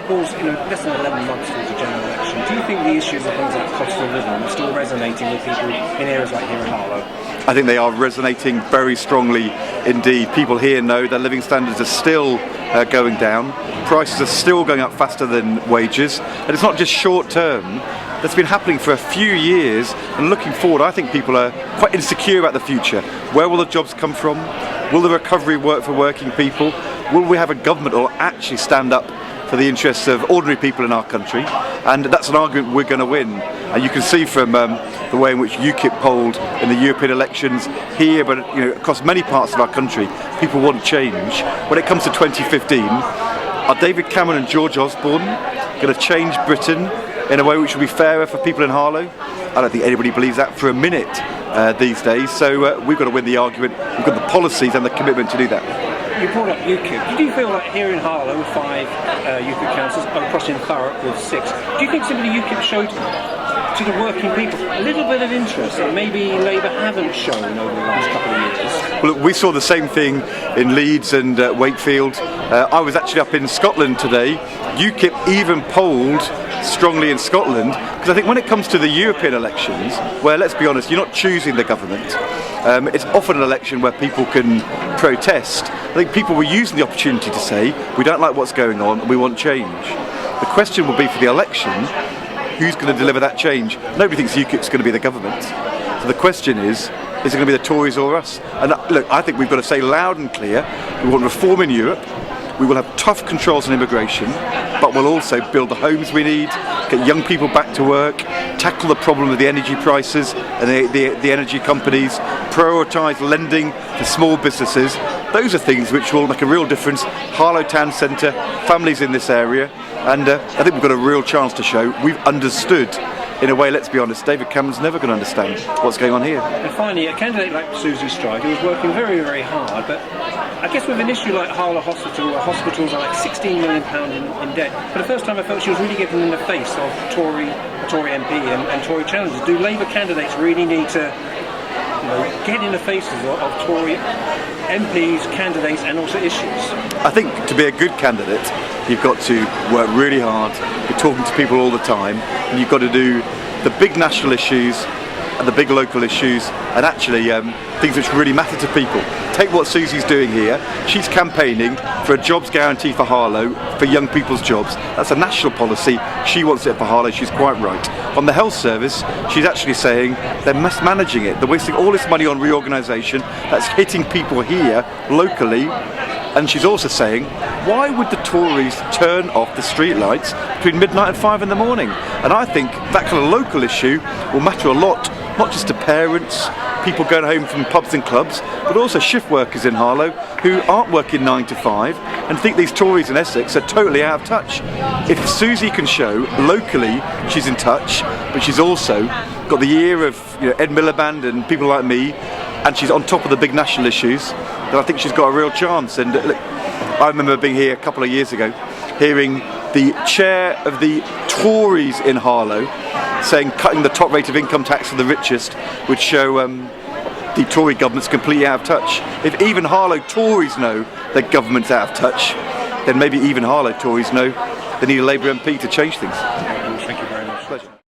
April's, less than 11 months towards the general election. Do you think the issues of things like cost of living are still resonating with people in areas like here in Harlow? I think they are resonating very strongly indeed. People here know that living standards are still going down. Prices are still going up faster than wages. And it's not just short term. That's been happening for a few years. And looking forward, I think people are quite insecure about the future. Where will the jobs come from? Will the recovery work for working people? Will we have a government that will actually stand up for the interests of ordinary people in our country? And that's an argument we're going to win. And you can see from the way in which UKIP polled in the European elections here, but across many parts of our country, people want change. When it comes to 2015, are David Cameron and George Osborne going to change Britain in a way which will be fairer for people in Harlow? I don't think anybody believes that for a minute these days. So we've got to win the argument. We've got the policies and the commitment to do that. You brought up UKIP. Did you feel like here in Harlow with 5 UKIP councillors, across in Thurrock with 6, do you think simply UKIP showed to the working people a little bit of interest that maybe Labour haven't shown over the last couple of years? Well, look, we saw the same thing in Leeds and Wakefield. I was actually up in Scotland today. UKIP even polled strongly in Scotland, because I think when it comes to the European elections, where, let's be honest, you're not choosing the government, it's often an election where people can protest. I think people were using the opportunity to say, we don't like what's going on, we want change. The question will be for the election, who's going to deliver that change? Nobody thinks UKIP's going to be the government. So the question is it going to be the Tories or us? And look, I think we've got to say loud and clear, we want reform in Europe, we will have tough controls on immigration, but we'll also build the homes we need, get young people back to work, tackle the problem of the energy prices and the energy companies, prioritise lending to small businesses. Those are things which will make a real difference. Harlow Town Centre, families in this area, and I think we've got a real chance to show we've understood. In a way, let's be honest, David Cameron's never going to understand what's going on here. And finally, a candidate like Suzy Stride, who was working very, very hard, but I guess with an issue like Harlow Hospital, where hospitals are like £16 million in debt, for the first time I felt she was really getting in the face of Tory MP and Tory challengers. Do Labour candidates really need to get in the faces of Tory MPs, candidates and also issues? I think to be a good candidate, you've got to work really hard, be talking to people all the time, and you've got to do the big national issues and the big local issues, and actually things which really matter to people. Take what Suzy's doing here. She's campaigning for a jobs guarantee for Harlow, for young people's jobs. That's a national policy. She wants it for Harlow. She's quite right. On the health service, she's actually saying they're mismanaging it. They're wasting all this money on reorganisation. That's hitting people here locally. And she's also saying, why would the Tories turn off the street lights between midnight and 5 in the morning? And I think that kind of local issue will matter a lot, not just to parents, people going home from pubs and clubs, but also shift workers in Harlow who aren't working 9 to 5 and think these Tories in Essex are totally out of touch. If Suzy can show locally she's in touch, but she's also got the ear of Ed Miliband and people like me, and she's on top of the big national issues, then I think she's got a real chance. And look, I remember being here a couple of years ago, hearing the chair of the Tories in Harlow saying cutting the top rate of income tax for the richest would show the Tory government's completely out of touch. If even Harlow Tories know their government's out of touch, then maybe even Harlow Tories know they need a Labour MP to change things.